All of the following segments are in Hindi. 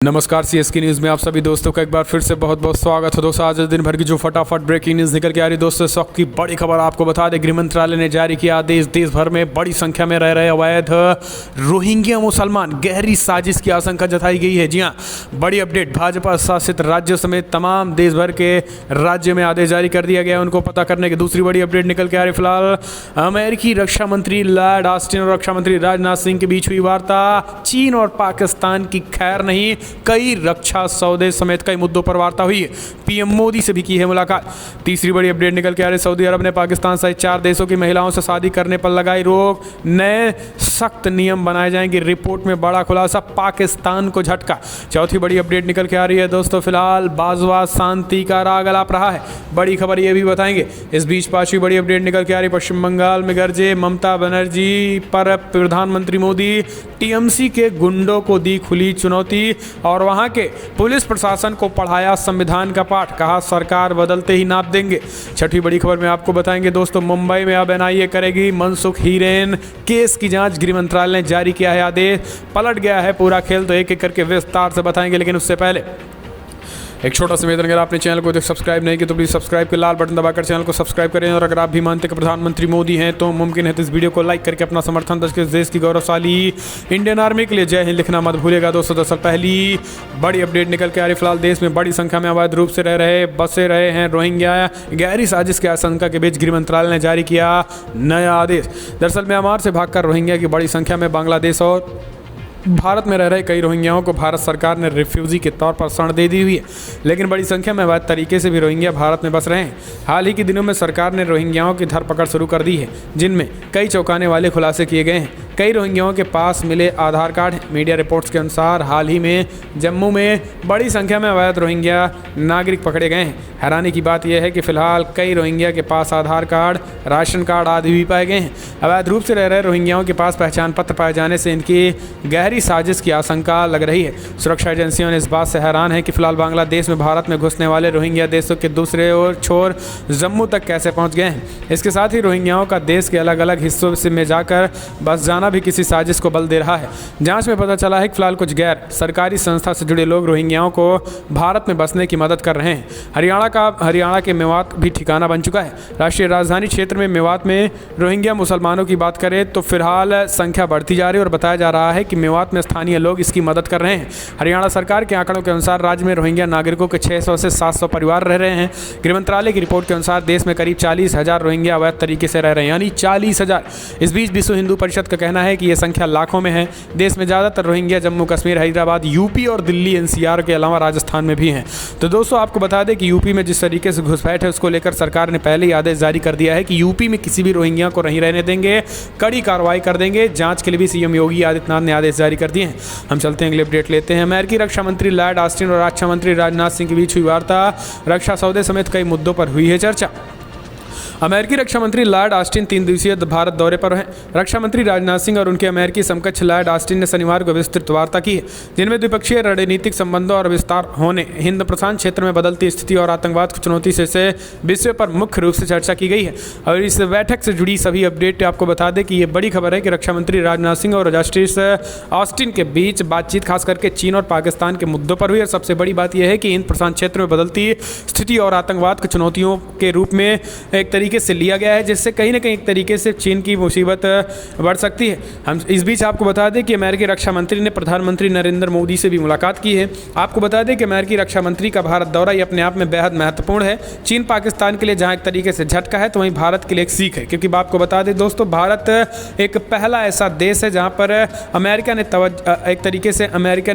नमस्कार सीएसके न्यूज़ में आप सभी दोस्तों का एक बार फिर से बहुत बहुत स्वागत है। दोस्तों आज दिन भर की जो फटाफट ब्रेकिंग न्यूज़ निकल के आ रही है दोस्तों, शौक की बड़ी खबर आपको बता दें। गृह मंत्रालय ने जारी किया आदेश, देश भर में बड़ी संख्या में रह रहे अवैध रोहिंग्या मुसलमान, गहरी साजिश की आशंका जताई गई है। जी हाँ, बड़ी अपडेट, भाजपा शासित राज्यों समेत तमाम देश भर के राज्य में आदेश जारी कर दिया गया है उनको पता करने की। दूसरी बड़ी अपडेट निकल के आ रही फिलहाल, अमेरिकी रक्षा मंत्री लॉर्ड ऑस्टिन और रक्षा मंत्री राजनाथ सिंह के बीच हुई वार्ता, चीन और पाकिस्तान की खैर नहीं, कई रक्षा सौदे समेत कई मुद्दों पर वार्ता हुई है। पीएम मोदी से भी की है मुलाकात। तीसरी बड़ी अपडेट निकल के आ रही, सऊदी अरब ने पाकिस्तान सहित 4 देशों की महिलाओं से शादी करने पर लगाई रोक, नए सख्त नियम बनाए जाएंगे। रिपोर्ट में बड़ा खुलासा, पाकिस्तान को झटका। चौथी बड़ी अपडेट निकल के आ रही है दोस्तों, फिलहाल बाजवा शांति का राग अलाप रहा है, बड़ी खबर ये भी बताएंगे। इस बीच पांचवी बड़ी अपडेट निकल के आ रही, पश्चिम बंगाल में गरजे ममता बनर्जी पर प्रधानमंत्री मोदी, टीएमसी के गुंडों को दी खुली चुनौती और वहां के पुलिस प्रशासन को पढ़ाया संविधान का पाठ, कहा सरकार बदलते ही नाप देंगे। छठी बड़ी खबर में आपको बताएंगे दोस्तों, मुंबई में अब एनआईए करेगी मनसुख हीरेन केस की जांच, गृह मंत्रालय ने जारी किया है आदेश, पलट गया है पूरा खेल, तो एक एक करके विस्तार से बताएंगे। लेकिन उससे पहले एक छोटा सा निवेदन, अगर आपने चैनल को सब्सक्राइब नहीं किया तो प्लीज़ सब्सक्राइब के लाल बटन दबाकर चैनल को सब्सक्राइब करें। और अगर आप भी मानते हैं कि प्रधानमंत्री मोदी हैं तो मुमकिन है तो इस वीडियो को लाइक करके अपना समर्थन देश की गौरवशाली इंडियन आर्मी के लिए जय हिंद लिखना मत भूलिएगा दोस्तों। दरअसल पहली बड़ी अपडेट निकल के आ रही, फिलहाल देश में बड़ी संख्या में अवैध रूप से बसे रहे हैं रोहिंग्या, गहरी साजिश की आशंका के बीच गृह मंत्रालय ने जारी किया नया आदेश। दरअसल म्यांमार से भागकर रोहिंग्या की बड़ी संख्या में बांग्लादेश और भारत में रह रहे कई रोहिंग्याओं को भारत सरकार ने रिफ्यूजी के तौर पर शरण दे दी हुई है, लेकिन बड़ी संख्या में अवैध तरीके से भी रोहिंग्या भारत में बस रहे हैं। हाल ही के दिनों में सरकार ने रोहिंग्याओं की धरपकड़ शुरू कर दी है, जिनमें कई चौंकाने वाले खुलासे किए गए हैं। कई रोहिंग्याओं के पास मिले आधार कार्ड हैं। मीडिया रिपोर्ट्स के अनुसार हाल ही में जम्मू में बड़ी संख्या में अवैध रोहिंग्या नागरिक पकड़े गए हैं। हैरानी की बात यह है कि फिलहाल कई रोहिंग्या के पास आधार कार्ड, राशन कार्ड आदि भी पाए गए हैं। अवैध रूप से रह रहे रोहिंग्याओं के पास पहचान पत्र पाए जाने से इनकी गहरी साजिश की आशंका लग रही है। सुरक्षा एजेंसियों ने इस बात से हैरान है कि फिलहाल बांग्लादेश में भारत में घुसने वाले रोहिंग्या देशों के दूसरे और छोर जम्मू तक कैसे पहुंच गए हैं। इसके साथ ही रोहिंग्याओं का देश के अलग अलग हिस्सों में जाकर बस जाना भी किसी साजिश को बल दे रहा है। जांच में पता चला है कि फिलहाल कुछ गैर सरकारी संस्था से जुड़े लोग रोहिंग्याओं को भारत में बसने की मदद कर रहे हैं। हरियाणा के मेवात भी ठिकाना बन चुका है। राष्ट्रीय राजधानी क्षेत्र में मेवात में रोहिंग्या मुसलमानों की बात करें तो फिलहाल संख्या बढ़ती जा रही है और बताया जा रहा है कि मेवात में स्थानीय लोग इसकी मदद कर रहे हैं। हरियाणा सरकार के आंकड़ों के अनुसार राज्य में रोहिंग्या नागरिकों के 600 से 700 परिवार रह रहे हैं। गृह मंत्रालय की रिपोर्ट के अनुसार देश में करीब 40,000 रोहिंग्या अवैध तरीके से रह रहे हैं, यानी 40,000। इस बीच विश्व हिंदू परिषद का कहना है कि यह संख्या लाखों में है। देश में ज़्यादातर रोहिंग्या जम्मू कश्मीर, हैदराबाद, यूपी और दिल्ली एनसीआर के अलावा राजस्थान में भी हैं। तो दोस्तों आपको बता दें कि यूपी में जिस तरीके से घुसपैठ है उसको लेकर सरकार ने पहले ही आदेश जारी कर दिया है कि यूपी में किसी भी रोहिंग्या को नहीं रहने देंगे, कड़ी कार्रवाई कर देंगे। जांच के लिए भी सीएम योगी आदित्यनाथ ने आदेश जारी कर दिए हैं। हम चलते हैं अगले अपडेट लेते हैं। अमेरिकी रक्षा मंत्री लॉर्ड ऑस्टिन और रक्षा मंत्री राजनाथ सिंह के बीच हुई वार्ता, रक्षा सौदे समेत कई मुद्दों पर हुई है चर्चा। अमेरिकी रक्षा मंत्री लॉर्ड ऑस्टिन 3 दिवसीय भारत दौरे पर हैं। रक्षा मंत्री राजनाथ सिंह और उनके अमेरिकी समकक्ष लॉर्ड ऑस्टिन ने शनिवार को विस्तृत वार्ता की है, जिनमें द्विपक्षीय रणनीतिक संबंधों और विस्तार होने, हिंद प्रशांत क्षेत्र में बदलती स्थिति और आतंकवाद की चुनौती से विषय पर मुख्य रूप से चर्चा की गई है। और इस बैठक से जुड़ी सभी अपडेट आपको बता दें कि ये बड़ी खबर है कि रक्षा मंत्री राजनाथ सिंह और जस्टिस ऑस्टिन के बीच बातचीत खास करके चीन और पाकिस्तान के मुद्दों पर हुई। और सबसे बड़ी बात यह है कि हिंद प्रशांत क्षेत्र में बदलती स्थिति और आतंकवाद की चुनौतियों के रूप में एक तरीके से लिया गया है, जिससे कहीं ना कहीं एक तरीके से चीन की मुसीबत बढ़ सकती है। हम इस बीच आपको बता दें कि अमेरिकी रक्षा मंत्री ने प्रधानमंत्री नरेंद्र मोदी से भी मुलाकात की है। आपको बता दें कि अमेरिकी रक्षा मंत्री का भारत दौरा ये अपने आप में बेहद महत्वपूर्ण है। चीन पाकिस्तान के लिए जहां एक तरीके से झटका है तो वहीं भारत के लिए एक सीख है, क्योंकि आपको बता दें दोस्तों, भारत एक पहला ऐसा देश है जहां पर अमेरिका ने एक तरीके से अमेरिका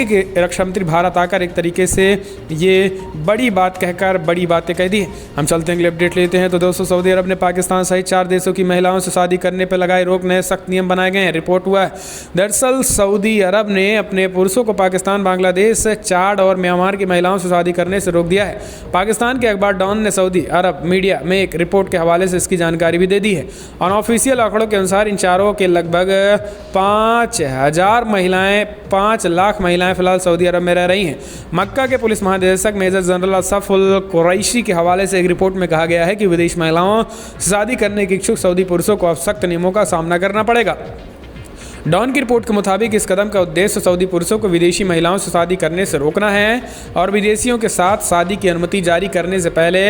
के रक्षा मंत्री भारत आकर एक तरीके से ये बड़ी बात कहकर बड़ी बातें कह दी है। हम चलते हैं अगले अपडेट लेते हैं। तो दोस्तों सऊदी अरब ने पाकिस्तान सहित 4 देशों की महिलाओं से शादी करने पर लगाए रोक, नए सख्त नियम बनाए गए हैं। रिपोर्ट हुआ है, दरअसल सऊदी अरब ने अपने पुरुषों को पाकिस्तान, बांग्लादेश, चाड और म्यांमार की महिलाओं से शादी करने से रोक दिया है। पाकिस्तान के अखबार डॉन ने सऊदी अरब मीडिया में एक रिपोर्ट के हवाले से इसकी जानकारी भी दे दी है। अनऑफिशियल आंकड़ों के अनुसार इन चारों के लगभग 5 लाख महिलाएं फिलहाल सऊदी अरब में रह रही हैं। मक्का के पुलिस महानिदेशक मेजर जनरल असफुल कुरैशी के हवाले से एक रिपोर्ट में कहा गया है कि विदेश महिलाओं से शादी करने के इच्छुक सऊदी पुरुषों को अब सख्त नियमों का सामना करना पड़ेगा। डॉन की रिपोर्ट के मुताबिक इस कदम का उद्देश्य सऊदी पुरुषों को विदेशी महिलाओं से शादी करने से रोकना है और विदेशियों के साथ शादी की अनुमति जारी करने से पहले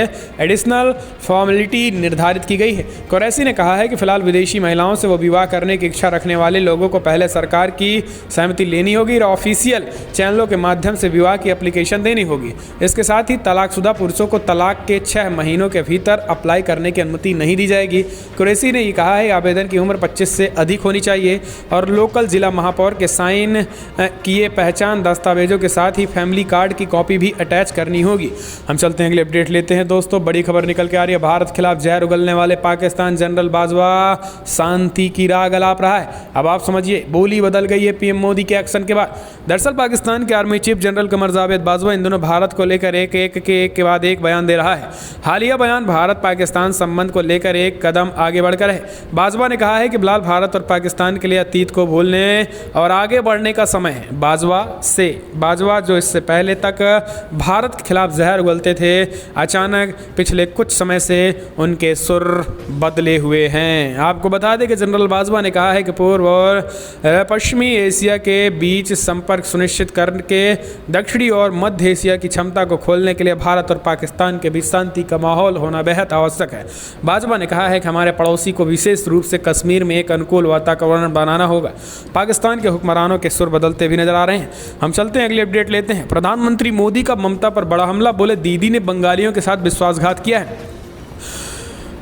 एडिशनल फॉर्मेलिटी निर्धारित की गई है। कुरैशी ने कहा है कि फिलहाल विदेशी महिलाओं से वो विवाह करने की इच्छा रखने वाले लोगों को पहले सरकार की सहमति लेनी होगी और ऑफिशियल चैनलों के माध्यम से विवाह की एप्लीकेशन देनी होगी। इसके साथ ही तलाकशुदा पुरुषों को तलाक के 6 महीनों के भीतर अप्लाई करने की अनुमति नहीं दी जाएगी। कुरैशी ने ये कहा है आवेदन की उम्र 25 से अधिक होनी चाहिए और लोकल जिला महापौर के साइन किए पहचान दस्तावेजों के साथ ही फैमिली कार्ड की कॉपी भी अटैच करनी होगी। हम चलते हैं अगले अपडेट लेते हैं दोस्तों। बड़ी खबर निकल के आ रही है, भारत खिलाफ जहर उगलने वाले पाकिस्तान जनरल बाजवा शांति की राह अलाप रहा है। अब आप समझिए, बोली बदल गई है पीएम मोदी के एक्शन के बाद। दरअसल पाकिस्तान के army chief general Qamar Javed Bajwa इन दोनों भारत को लेकर एक के बाद एक बयान दे रहा है। हालिया बयान भारत पाकिस्तान संबंध को लेकर एक कदम आगे बढ़कर है। बाजवा ने कहा है कि फिलहाल भारत और पाकिस्तान के लिए अतीत को भूलने और आगे बढ़ने का समय है। बाजवा जो इससे पहले तक भारत के खिलाफ जहर उगलते थे, अचानक पिछले कुछ समय से उनके सुर बदले हुए हैं। आपको बता दें कि जनरल बाजवा ने कहा है कि पूर्व और पश्चिमी एशिया के बीच संपर्क सुनिश्चित करके दक्षिणी और मध्य एशिया की क्षमता को खोलने के लिए भारत और पाकिस्तान के बीच शांति का माहौल होना बेहद आवश्यक है। बाजवा ने कहा है कि हमारे पड़ोसी को विशेष रूप से कश्मीर में एक अनुकूल वातावरण बनाना होगा। पाकिस्तान के हुक्मरानों के सुर बदलते भी नजर आ रहे हैं। हम चलते हैं अगली अपडेट लेते हैं। प्रधानमंत्री मोदी का ममता पर बड़ा हमला, बोले दीदी ने बंगालियों के साथ विश्वासघात किया है।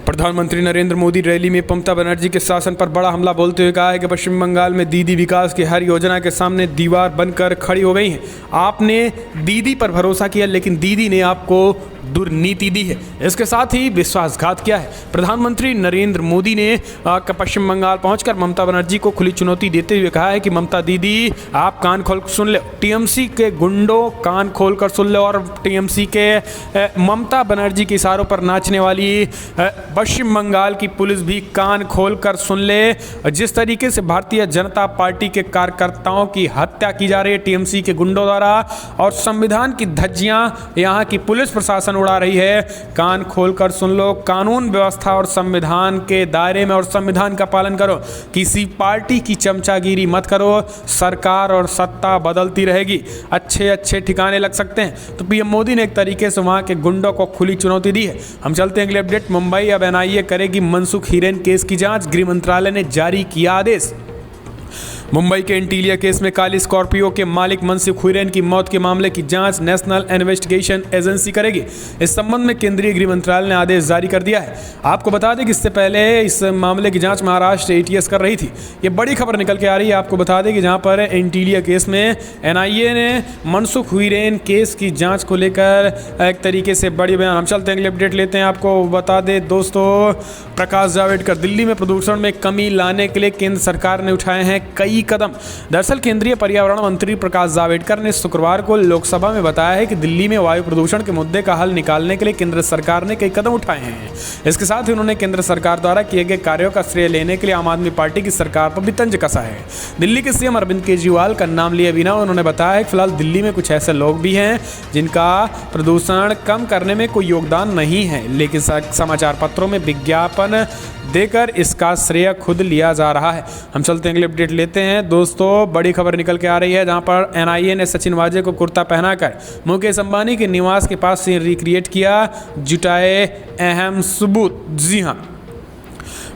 प्रधानमंत्री नरेंद्र मोदी रैली में ममता बनर्जी के शासन पर बड़ा हमला बोलते हुए कहा है कि पश्चिम बंगाल में दीदी विकास की हर योजना के सामने दीवार बनकर खड़ी हो गई हैं। आपने दीदी पर भरोसा किया लेकिन दीदी ने आपको दुर्नीति दी है, इसके साथ ही विश्वासघात किया है। प्रधानमंत्री नरेंद्र मोदी ने पश्चिम बंगाल पहुंचकर ममता बनर्जी को खुली चुनौती देते हुए कहा है कि ममता दीदी आप कान खोल सुन ले, टीएमसी के गुंडों कान खोल कर सुन लो और टीएमसी के ममता बनर्जी के इशारों पर नाचने वाली पश्चिम बंगाल की पुलिस भी कान खोल कर सुन ले। जिस तरीके से भारतीय जनता पार्टी के कार्यकर्ताओं की हत्या की जा रही है टीएमसी के गुंडों द्वारा और संविधान की धज्जियां यहाँ की पुलिस प्रशासन उड़ा रही है, कान खोलकर सुन लो। कानून व्यवस्था और संविधान के दायरे में और संविधान का पालन करो, किसी पार्टी की चमचागिरी मत करो। सरकार और सत्ता बदलती रहेगी, अच्छे ठिकाने लग सकते हैं। तो पीएम मोदी ने एक तरीके से वहां के गुंडों को खुली चुनौती दी है। हम चलते हैं अगले अपडेट। मुंबई अब एनआईए करेगी मनसुख हिरेन केस की जांच, गृह मंत्रालय ने जारी किया आदेश। मुंबई के इंटीलिया केस में काली स्कॉर्पियो के मालिक मनसुख हिरेन की मौत के मामले की जांच नेशनल इन्वेस्टिगेशन एजेंसी करेगी। इस संबंध में केंद्रीय गृह मंत्रालय ने आदेश जारी कर दिया है। आपको बता दें कि इससे पहले इस मामले की जांच महाराष्ट्र एटीएस कर रही थी। ये बड़ी खबर निकल के आ रही है। आपको बता दें कि जहां पर इंटीलिया केस में एनआईए ने मनसुख हिरेन केस की जाँच को लेकर एक तरीके से बड़ी बयान। हम चलते हैं अगले अपडेट लेते हैं। आपको बता दें दोस्तों, प्रकाश जावड़ेकर, दिल्ली में प्रदूषण में कमी लाने के लिए केंद्र सरकार ने उठाए हैं कई कदम। दरअसल केंद्रीय पर्यावरण मंत्री प्रकाश जावड़ेकर ने शुक्रवार को लोकसभा में बताया है कि दिल्ली में वायु प्रदूषण के मुद्दे का हल निकालने के लिए केंद्र सरकार ने कई कदम उठाए हैं। इसके साथ ही उन्होंने केंद्र सरकार द्वारा किए गए कार्यों का श्रेय लेने के लिए आम आदमी पार्टी की सरकार पर भी तंज कसा है। दिल्ली के सीएम अरविंद केजरीवाल का नाम लिए बिना उन्होंने बताया कि फिलहाल दिल्ली में कुछ ऐसे लोग भी हैं जिनका प्रदूषण कम करने में कोई योगदान नहीं है, लेकिन समाचार पत्रों में विज्ञापन देकर इसका श्रेय खुद लिया जा रहा है। हम चलते हैं अगले अपडेट लेते हैं दोस्तों। बड़ी खबर निकल के आ रही है जहां पर एनआईए ने सचिन वाजे को कुर्ता पहनाकर मुकेश अंबानी के निवास के पास से रिक्रिएट किया, जुटाए अहम सबूत। जी हां,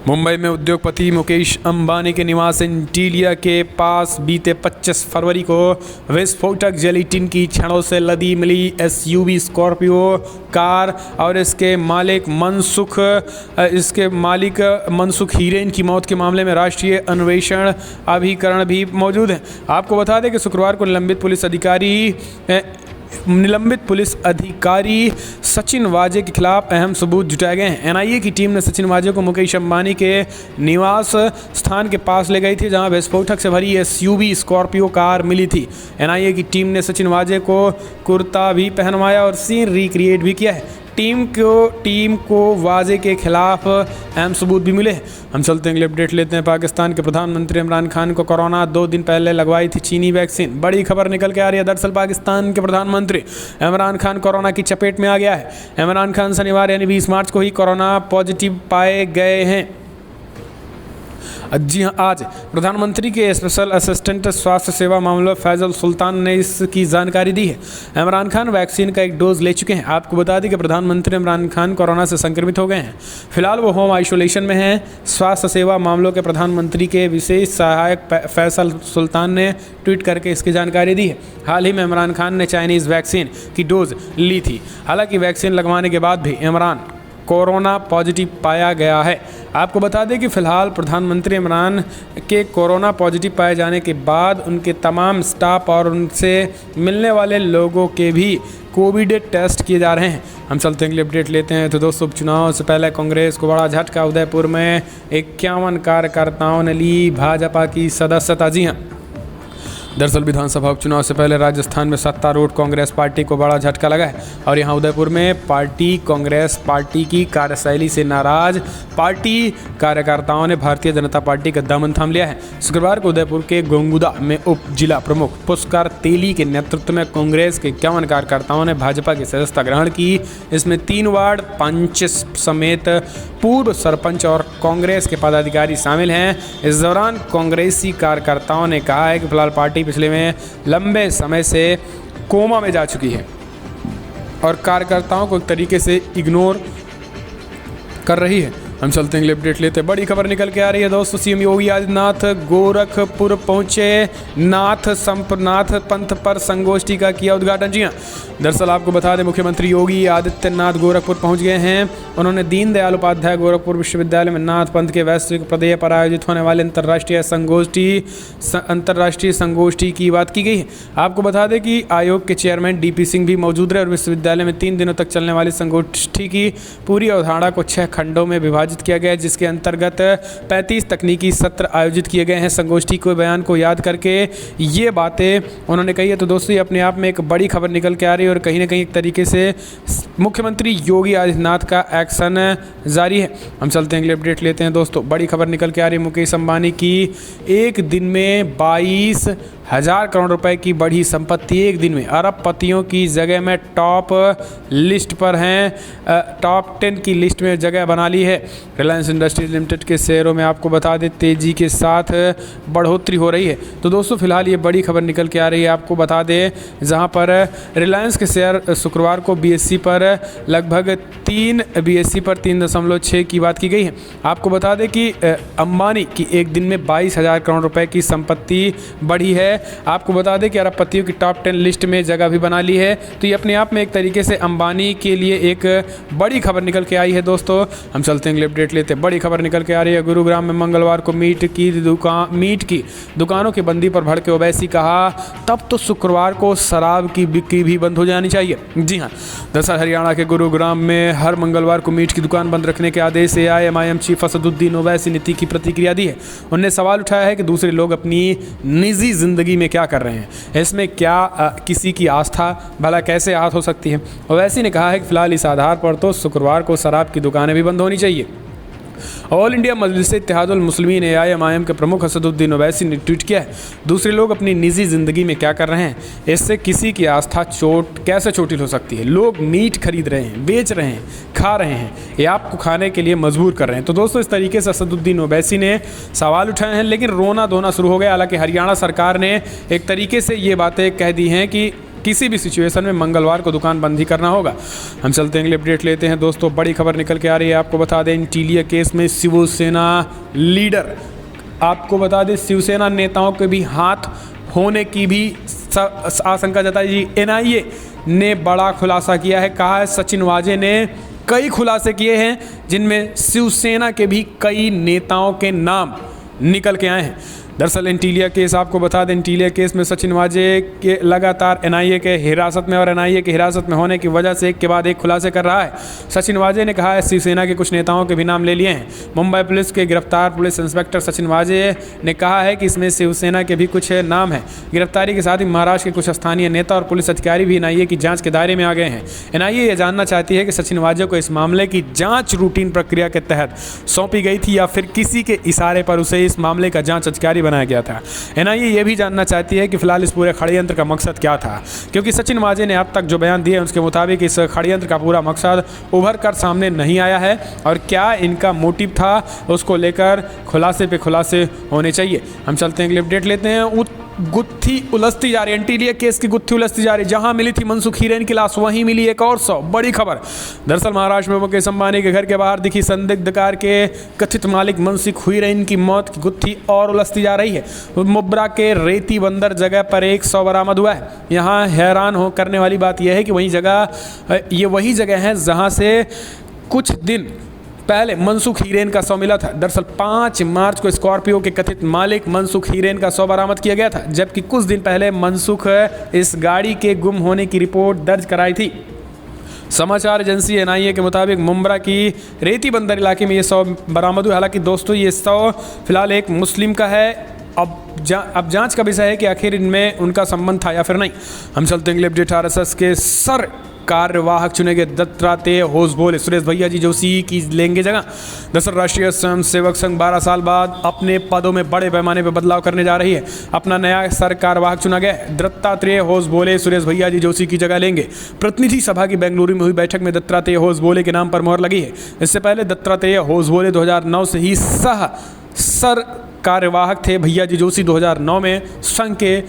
मुंबई में उद्योगपति मुकेश अंबानी के निवास इंटीलिया के पास बीते 25 फरवरी को विस्फोटक जेलेटिन की छड़ों से लदी मिली एसयूवी स्कॉर्पियो कार और इसके मालिक मनसुख हिरेन की मौत के मामले में राष्ट्रीय अन्वेषण अभिकरण भी मौजूद है। आपको बता दें कि शुक्रवार को निलंबित पुलिस अधिकारी सचिन वाजे के खिलाफ अहम सबूत जुटाए गए हैं। एनआईए की टीम ने सचिन वाजे को मुकेश अंबानी के निवास स्थान के पास ले गई थी जहां विस्फोटक से भरी एसयूवी स्कॉर्पियो कार मिली थी। एनआईए की टीम ने सचिन वाजे को कुर्ता भी पहनवाया और सीन रिक्रिएट भी किया है। टीम को वाजे के खिलाफ अहम सबूत भी मिले। हम चलते हैं अगले अपडेट लेते हैं। पाकिस्तान के प्रधानमंत्री इमरान खान को कोरोना 2 दिन पहले लगवाई थी चीनी वैक्सीन। बड़ी खबर निकल के आ रही है। दरअसल पाकिस्तान के प्रधानमंत्री इमरान खान कोरोना की चपेट में आ गया है। इमरान खान शनिवार यानी 20 मार्च को ही कोरोना पॉजिटिव पाए गए हैं। जी हाँ, आज प्रधानमंत्री के स्पेशल असिस्टेंट स्वास्थ्य सेवा मामलों फैजल सुल्तान ने इसकी जानकारी दी है। इमरान खान वैक्सीन का एक डोज ले चुके हैं। आपको बता दें कि प्रधानमंत्री इमरान खान कोरोना से संक्रमित हो गए हैं। फिलहाल वो होम आइसोलेशन में हैं। स्वास्थ्य सेवा मामलों के प्रधानमंत्री के विशेष सहायक फैसल सुल्तान ने ट्वीट करके इसकी जानकारी दी है। हाल ही में इमरान खान ने चाइनीज़ वैक्सीन की डोज ली थी। हालांकि वैक्सीन लगवाने के बाद भी इमरान कोरोना पॉजिटिव पाया गया है। आपको बता दें कि फ़िलहाल प्रधानमंत्री इमरान के कोरोना पॉजिटिव पाए जाने के बाद उनके तमाम स्टाफ और उनसे मिलने वाले लोगों के भी कोविड टेस्ट किए जा रहे हैं। हम चलते हैं, अगली अपडेट लेते हैं। तो दोस्तों, उपचुनाव से पहले कांग्रेस को बड़ा झटका। उदयपुर में 51 कार्यकर्ताओं ने ली भाजपा की सदस्यता। जी हाँ, दरअसल विधानसभा उपचुनाव से पहले राजस्थान में सत्तारूढ़ कांग्रेस पार्टी को बड़ा झटका लगा है और यहाँ उदयपुर में कांग्रेस पार्टी की कार्यशैली से नाराज पार्टी कार्यकर्ताओं ने भारतीय जनता पार्टी का दामन थाम लिया है। शुक्रवार को उदयपुर के गोंगुदा में उप जिला प्रमुख पुष्कर तेली के नेतृत्व में कांग्रेस के 51 कार्यकर्ताओं ने भाजपा की सदस्यता ग्रहण की। इसमें 3 वार्ड पंच समेत पूर्व सरपंच और कांग्रेस के पदाधिकारी शामिल हैं। इस दौरान कांग्रेसी कार्यकर्ताओं ने कहा है कि फिलहाल पार्टी पिछले में लंबे समय से कोमा में जा चुकी है और कार्यकर्ताओं को एक तरीके से इग्नोर कर रही है। हम चलते हैं, अपडेट लेते हैं। बड़ी खबर निकल के आ रही है दोस्तों। सीएम योगी आदित्यनाथ गोरखपुर पहुंचे। नाथ पंथ पर संगोष्ठी का किया उद्घाटन। जी हाँ, दरअसल आपको बता दें, मुख्यमंत्री योगी आदित्यनाथ गोरखपुर पहुंच गए हैं। उन्होंने दीनदयाल उपाध्याय गोरखपुर विश्वविद्यालय में नाथ पंथ के वैश्विक प्रदेय पर आयोजित होने वाले अंतर्राष्ट्रीय संगोष्ठी की बात की गई है। आपको बता दें कि आयोग के चेयरमैन डीपी सिंह भी मौजूद रहे और विश्वविद्यालय में 3 दिनों तक चलने वाली संगोष्ठी की पूरी अवधारणा को 6 खंडों में विभाजित किया गया है, जिसके अंतर्गत 35 तकनीकी सत्र आयोजित किए गए हैं। संगोष्ठी को बयान को याद करके ये बातें उन्होंने कही है। तो दोस्तों, ये अपने आप में एक बड़ी खबर निकल के आ रही है और कहीं ना कहीं एक तरीके से मुख्यमंत्री योगी आदित्यनाथ का एक्शन जारी है। हम चलते हैं, अगले अपडेट लेते हैं दोस्तों। बड़ी खबर निकल के आ रही है। मुकेश अंबानी की एक दिन में 22,000 करोड़ रुपए की बढ़ी संपत्ति। एक दिन में अरबपतियों की जगह में टॉप लिस्ट पर हैं, टॉप 10 की लिस्ट में जगह बना ली है। रिलायंस इंडस्ट्रीज लिमिटेड के शेयरों में आपको बता दें तेजी के साथ बढ़ोतरी हो रही है। तो दोस्तों, फिलहाल ये बड़ी खबर निकल के आ रही है। आपको बता दें, जहां पर रिलायंस के शेयर शुक्रवार को बीएसई पर लगभग 3.6 की बात की गई है। आपको बता दें कि अंबानी की एक दिन में 22,000 करोड़ रुपए की संपत्ति बढ़ी है। आपको बता दें कि अरबपतियों की टॉप 10 लिस्ट में जगह भी बना ली है। तो ये अपने आप में एक तरीके से अंबानी के लिए एक बड़ी खबर निकल के आई है दोस्तों। हम चलते हैं, अपडेट लेते हैं। बड़ी खबर निकल के आ रही है। गुरुग्राम में मंगलवार को मीट की दुकानों की बंदी पर भड़के ओवैसी। कहा तब तो शुक्रवार को शराब की बिक्री भी बंद हो जानी चाहिए। जी हाँ, दरअसल हरियाणा के गुरुग्राम में हर मंगलवार को मीट की दुकान बंद रखने के आदेश से एआईएमआईएम चीफ असदुद्दीन ओवैसी ने तीखी प्रतिक्रिया दी है। उन्होंने सवाल उठाया है कि दूसरे लोग अपनी निजी जिंदगी में क्या कर रहे हैं, इसमें क्या किसी की आस्था भला कैसे आहत हो सकती है। ओवैसी ने कहा है कि फिलहाल इस आधार पर तो शुक्रवार को शराब की दुकानें भी बंद होनी चाहिए। ऑल इंडिया मजलिस इत्तेहादुल मुस्लिमीन एआईएमआईएम के प्रमुख असदुद्दीन ओवैसी ने ट्वीट किया है, दूसरे लोग अपनी निजी ज़िंदगी में क्या कर रहे हैं, इससे किसी की आस्था कैसे चोटिल हो सकती है। लोग मीट खरीद रहे हैं, बेच रहे हैं, खा रहे हैं, ये आपको खाने के लिए मजबूर कर रहे हैं। तो दोस्तों, इस तरीके से असदुद्दीन ओवैसी ने सवाल उठाए हैं, लेकिन रोना धोना शुरू हो गया। हालांकि हरियाणा सरकार ने एक तरीके से ये बातें कह दी हैं कि किसी भी सिचुएशन में मंगलवार को दुकान बंद ही करना होगा। हम चलते हैं, अगले अपडेट लेते हैं दोस्तों। बड़ी खबर निकल के आ रही है। आपको बता दें, इंटीलिया केस में शिवसेना लीडर, आपको बता दें शिवसेना नेताओं के भी हाथ होने की भी आशंका जताई। एनआईए ने बड़ा खुलासा किया है। कहा है सचिन वाजे ने कई खुलासे किए हैं, जिनमें शिवसेना के भी कई नेताओं के नाम निकल के आए हैं। दरअसल इंटीलिया केस, आपको बता दें, इंटीलिया केस में सचिन वाजे के लगातार एनआईए के हिरासत में और एनआईए के हिरासत में होने की वजह से एक के बाद एक खुलासे कर रहा है। सचिन वाजे ने कहा है शिवसेना के कुछ नेताओं के भी नाम ले लिए हैं। मुंबई पुलिस के गिरफ्तार पुलिस इंस्पेक्टर सचिन वाजे ने कहा है कि इसमें शिवसेना के भी कुछ नाम हैं। गिरफ्तारी के साथ ही महाराष्ट्र के कुछ स्थानीय नेता और पुलिस अधिकारी भी एनआईए की जाँच के दायरे में आ गए हैं। एनआईए ये जानना चाहती है कि सचिन वाजे को इस मामले की जाँच रूटीन प्रक्रिया के तहत सौंपी गई थी या फिर किसी के इशारे पर उसे इस मामले का जाँच अधिकारी बनाया गया था। एनआईए ये भी जानना चाहती है कि फिलहाल इस पूरे षड्यंत्र का मकसद क्या था, क्योंकि सचिन वाजे ने अब तक जो बयान दिए उसके मुताबिक इस षड्यंत्र का पूरा मकसद उभर कर सामने नहीं आया है और क्या इनका मोटिव था उसको लेकर खुलासे पे खुलासे होने चाहिए। हम चलते हैं, अगली अपडेट लेते हैं। गुत्थी उलझती जा रही, एंटीलिया केस की गुत्थी उलझती जा रही। जहां मिली थी मनसुख हीरेन की लाश वहीं मिली एक और 100 बड़ी खबर। दरअसल महाराष्ट्र में मुकेश अंबानी के घर के बाहर दिखी संदिग्ध कार के कथित मालिक मनसुख हीरेन की मौत की गुत्थी और उलझती जा रही है। मुब्रा के रेती बंदर जगह पर एक 100 बरामद हुआ है। यहाँ हैरान हो करने वाली बात यह है कि ये वही जगह है जहाँ से कुछ दिन पहले मनसुख हीरेन का 100 मिला था। दरअसल 5 मार्च को स्कॉर्पियो के कथित मालिक मनसुख हीरेन का 100 बरामद किया गया था, जबकि कुछ दिन पहले मनसुख इस गाड़ी के गुम होने की रिपोर्ट दर्ज कराई थी। समाचार एजेंसी एनआईए के मुताबिक मुंब्रा की रेती बंदर इलाके में ये 100 बरामद हुआ। हालांकि दोस्तों ये 100 फिलहाल एक मुस्लिम का है। अब जांच का विषय है कि आखिर इनमें उनका संबंध था या फिर नहीं। हम चलते हैं अपडेट। आरएसएस के सर कार्यवाहक चुने गए दत्तात्रेय होसबोले सुरेश भैया जी जोशी की लेंगे जगह। दरअसल राष्ट्रीय स्वयं सेवक संघ 12 साल बाद अपने पदों में बड़े पैमाने पर बदलाव करने जा रही है। अपना नया सर कार्यवाहक चुना गया है। दत्तात्रेय होसबोले सुरेश भैया जी जोशी की जगह लेंगे। प्रतिनिधि सभा की बेंगलुरु में हुई बैठक में दत्तात्रेय होसबोले के नाम पर मोहर लगी है। इससे पहले दत्तात्रेय होसबोले 2009 से ही सर कार्यवाहक थे। भैया जी जोशी 2009 में संघ के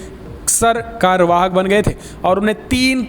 सर कार्यवाहक बन गए थे और उन्हें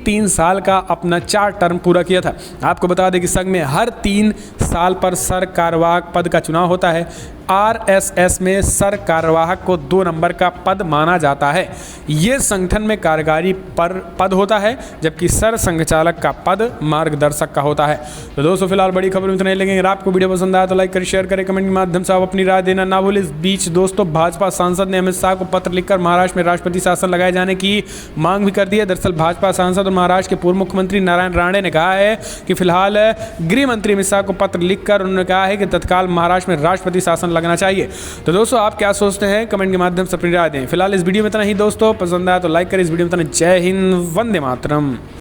3 साल का अपना 4 टर्म पूरा किया था। आपको बता दें कि संघ में हर 3 साल पर सर कार्यवाहक पद का चुनाव होता है। आरएसएस में सर कार्यवाहक को 2 नंबर का पद माना जाता है। ये संगठन में कार्यकारी पद होता है, जबकि सर संघचालक का पद मार्गदर्शक का होता है। तो दोस्तों फिलहाल बड़ी खबर में इतना ही लगेंगे। अगर आपको वीडियो पसंद आया तो लाइक करें, शेयर करें, कमेंट के माध्यम से आप अपनी राय देना ना भूलें। इस बीच दोस्तों भाजपा सांसद ने अमित शाह को पत्र लिखकर महाराष्ट्र में राष्ट्रपति शासन लगाए जाने की मांग भी कर दी है। दरअसल भाजपा सांसद और महाराष्ट्र के पूर्व मुख्यमंत्री नारायण राणे ने कहा है कि फिलहाल गृह मंत्री अमित शाह को पत्र लिखकर उन्होंने कहा है कि तत्काल महाराष्ट्र में राष्ट्रपति शासन लगना चाहिए। तो दोस्तों आप क्या सोचते हैं कमेंट के माध्यम से अपनी राय दें। फिलहाल इस वीडियो में इतना ही दोस्तों, पसंद आया तो लाइक करें। इस वीडियो में इतना। जय हिंद, वंदे मातरम।